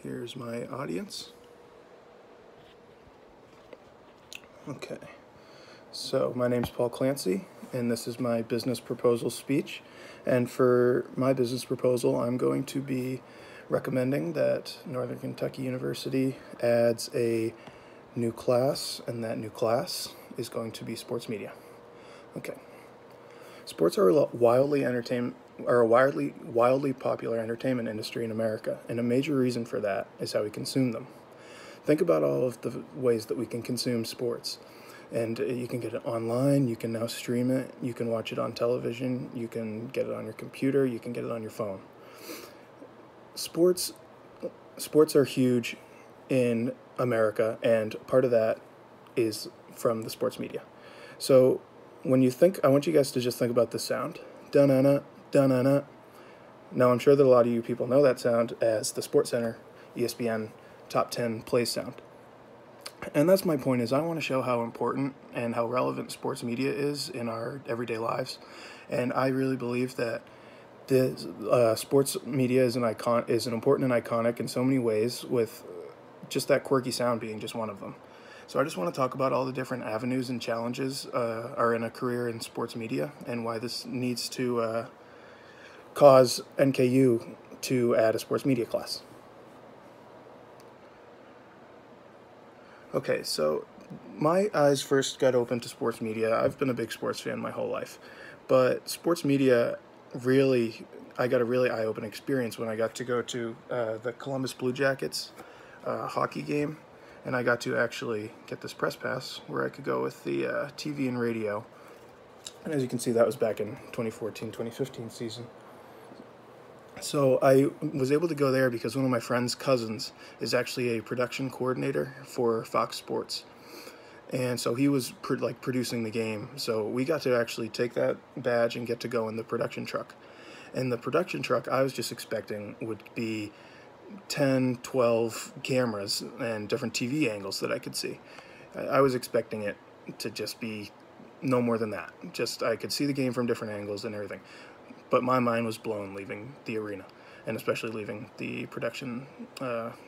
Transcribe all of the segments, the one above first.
Here's my audience. Okay, so my name's Paul Clancy, and this is my business proposal speech. And for my business proposal, I'm going to be recommending that Northern Kentucky University adds a new class, and that new class is going to be sports media. Okay. Sports are a wildly popular entertainment industry in America, and a major reason for that is how we consume them. Think about all of the ways that we can consume sports. And you can get it online, you can now stream it, you can watch it on television, you can get it on your computer, you can get it on your phone. Sports are huge in America, and part of that is from the sports media. So when you think, I want you guys to just think about this sound. Da-na-na, da-na-na. Now I'm sure that a lot of you people know that sound as the SportsCenter ESPN Top 10 play sound. And that's my point, is I want to show how important and how relevant sports media is in our everyday lives. And I really believe that the sports media is an important and iconic in so many ways, with just that quirky sound being just one of them. So I just want to talk about all the different avenues and challenges are in a career in sports media, and why this needs to cause NKU to add a sports media class. Okay, so my eyes first got open to sports media. I've been a big sports fan my whole life, but sports media I got a really eye-opening experience when I got to go to the Columbus Blue Jackets hockey game, and I got to actually get this press pass where I could go with the TV and radio. And as you can see, that was back in 2014-2015 season. So I was able to go there because one of my friend's cousins is actually a production coordinator for Fox Sports. And so he was producing the game. So we got to actually take that badge and get to go in the production truck. And the production truck I was just expecting would be 10, 12 cameras and different TV angles that I could see. I was expecting it to just be no more than that. Just I could see the game from different angles and everything. But my mind was blown leaving the arena, and especially leaving the production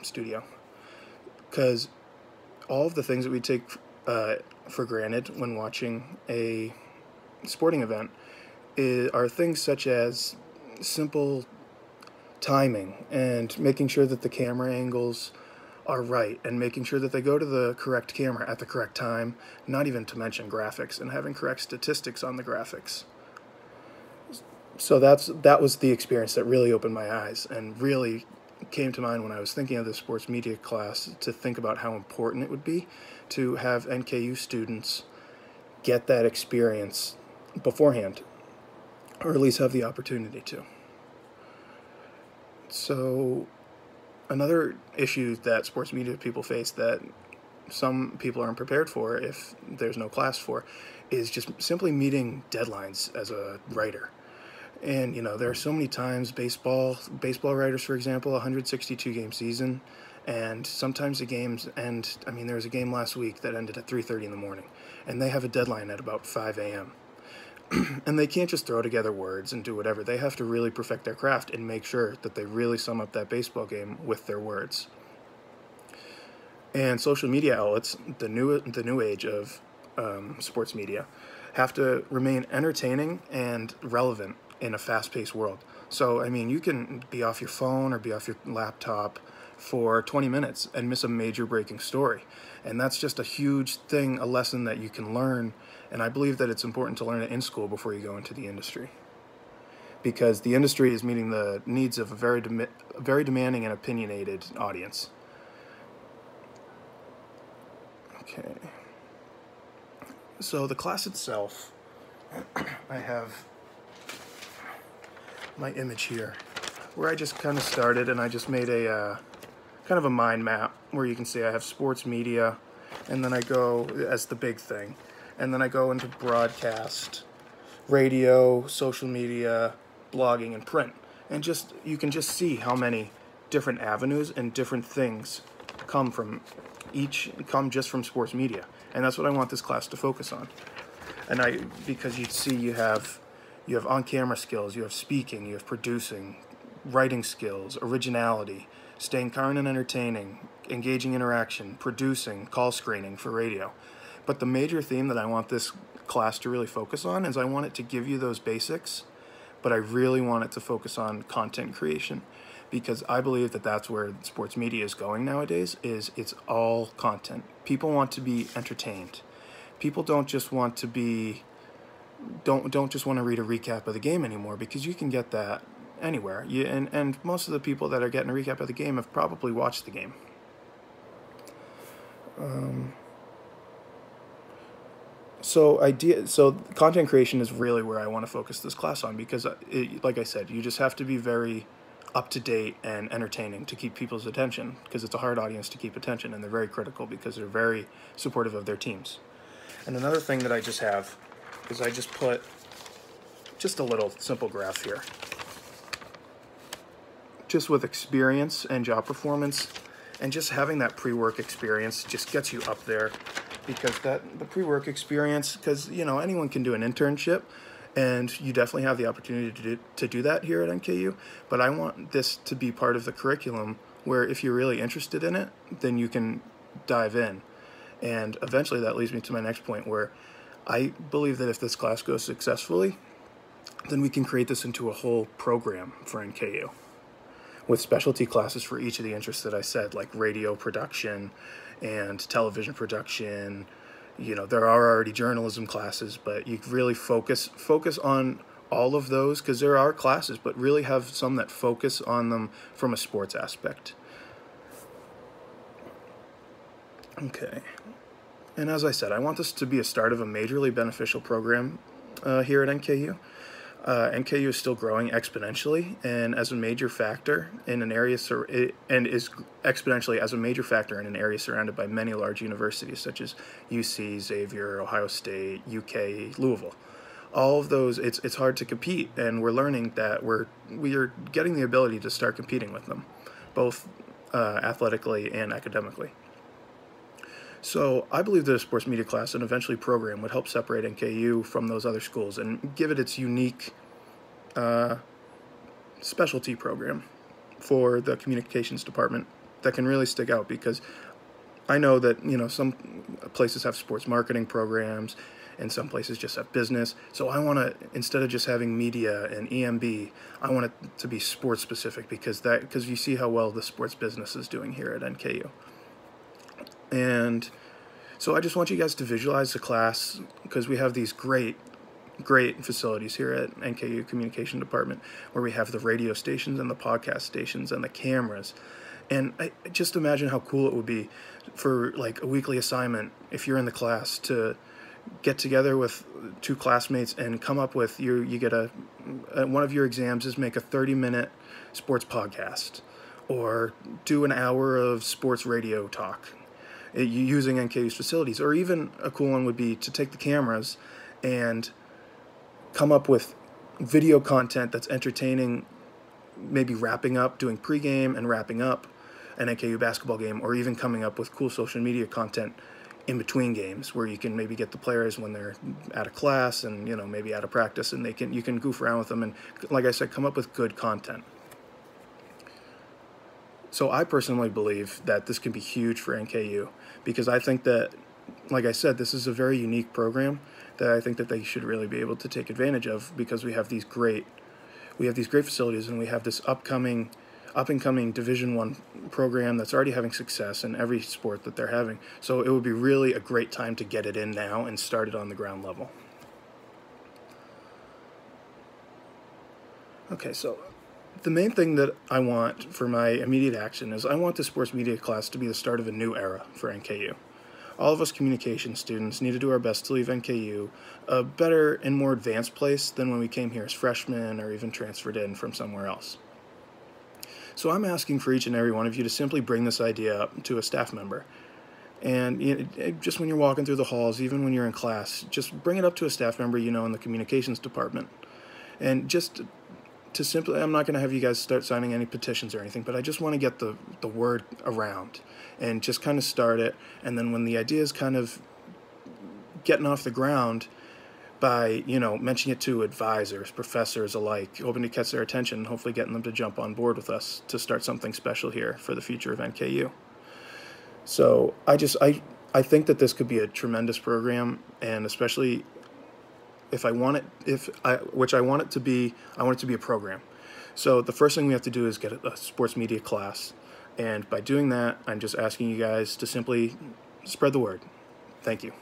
studio. Because all of the things that we take for granted when watching a sporting event are things such as simple timing and making sure that the camera angles are right, and making sure that they go to the correct camera at the correct time, not even to mention graphics, and having correct statistics on the graphics. So that was the experience that really opened my eyes and really came to mind when I was thinking of the sports media class, to think about how important it would be to have NKU students get that experience beforehand, or at least have the opportunity to. So another issue that sports media people face that some people aren't prepared for, if there's no class for, is just simply meeting deadlines as a writer. And, there are so many times, baseball writers, for example, 162 game season, and sometimes the games end. I mean, there was a game last week that ended at 3:30 in the morning, and they have a deadline at about 5 a.m. And they can't just throw together words and do whatever. They have to really perfect their craft and make sure that they really sum up that baseball game with their words. And social media outlets, the new age of sports media, have to remain entertaining and relevant in a fast-paced world. So, I mean, you can be off your phone or be off your laptop for 20 minutes and miss a major breaking story. And that's just a huge thing, a lesson that you can learn. And I believe that it's important to learn it in school before you go into the industry. Because the industry is meeting the needs of a very demanding and opinionated audience. Okay. So the class itself, I have my image here, where I just kind of started, and I just made a kind of a mind map where you can see I have sports media, and then I go as the big thing, and then I go into broadcast, radio, social media, blogging, and print, and you can just see how many different avenues and different things come just from sports media, and that's what I want this class to focus on. And because you see you have on-camera skills, you have speaking, you have producing, writing skills, originality, staying current and entertaining, engaging interaction, producing, call screening for radio. But the major theme that I want this class to really focus on is I want it to give you those basics, but I really want it to focus on content creation, because I believe that that's where sports media is going nowadays. Is it's all content. People want to be entertained. People don't just want to be don't just want to read a recap of the game anymore, because you can get that anywhere. And most of the people that are getting a recap of the game have probably watched the game. So content creation is really where I want to focus this class on, because like I said, you just have to be very up to date and entertaining to keep people's attention, because it's a hard audience to keep attention, and they're very critical because they're very supportive of their teams. And another thing that I just have is I just put just a little simple graph here, just with experience and job performance, and just having that pre-work experience just gets you up there, because the pre-work experience, because anyone can do an internship, and you definitely have the opportunity to do that here at NKU, but I want this to be part of the curriculum where if you're really interested in it, then you can dive in. And eventually that leads me to my next point, where I believe that if this class goes successfully, then we can create this into a whole program for NKU, with specialty classes for each of the interests that I said, like radio production and television production. There are already journalism classes, but you really focus on all of those, because there are classes, but really have some that focus on them from a sports aspect. Okay. And as I said, I want this to be a start of a majorly beneficial program here at NKU. NKU is still growing exponentially, and as a major factor in an area is exponentially as a major factor in an area surrounded by many large universities such as UC, Xavier, Ohio State, UK, Louisville. All of those, it's hard to compete, and we're learning that we are getting the ability to start competing with them, both athletically and academically. So I believe that a sports media class and eventually program would help separate NKU from those other schools and give it its unique specialty program for the communications department that can really stick out, because I know that some places have sports marketing programs and some places just have business. So I want to, instead of just having media and EMB, I want it to be sports specific, because you see how well the sports business is doing here at NKU. And so I just want you guys to visualize the class, because we have these great facilities here at NKU Communication Department, where we have the radio stations and the podcast stations and the cameras. And just imagine how cool it would be for like a weekly assignment, if you're in the class, to get together with two classmates and come up with you get one of your exams is make a 30-minute sports podcast, or do an hour of sports radio talk using NKU's facilities. Or even a cool one would be to take the cameras and come up with video content that's entertaining, maybe wrapping up, doing pregame and wrapping up an NKU basketball game, or even coming up with cool social media content in between games, where you can maybe get the players when they're out of class and maybe out of practice, and you can goof around with them and, like I said, come up with good content. So I personally believe that this can be huge for NKU, because I think that, like I said, this is a very unique program that I think that they should really be able to take advantage of, because we have these great facilities, and we have this up and coming Division I program that's already having success in every sport that they're having. So it would be really a great time to get it in now and start it on the ground level. Okay, so the main thing that I want for my immediate action is I want the sports media class to be the start of a new era for NKU. All of us communication students need to do our best to leave NKU a better and more advanced place than when we came here as freshmen or even transferred in from somewhere else. So I'm asking for each and every one of you to simply bring this idea up to a staff member. And just when you're walking through the halls, even when you're in class, just bring it up to a staff member in the communications department. And just to simply, I'm not going to have you guys start signing any petitions or anything, but I just want to get the word around and just kind of start it. And then when the idea is kind of getting off the ground, by, you know, mentioning it to advisors, professors alike, hoping to catch their attention, hopefully getting them to jump on board with us to start something special here for the future of NKU. So I think that this could be a tremendous program, and especially if I want it, which I want it to be, I want it to be a program. So the first thing we have to do is get a sports media class, and by doing that, I'm just asking you guys to simply spread the word. Thank you.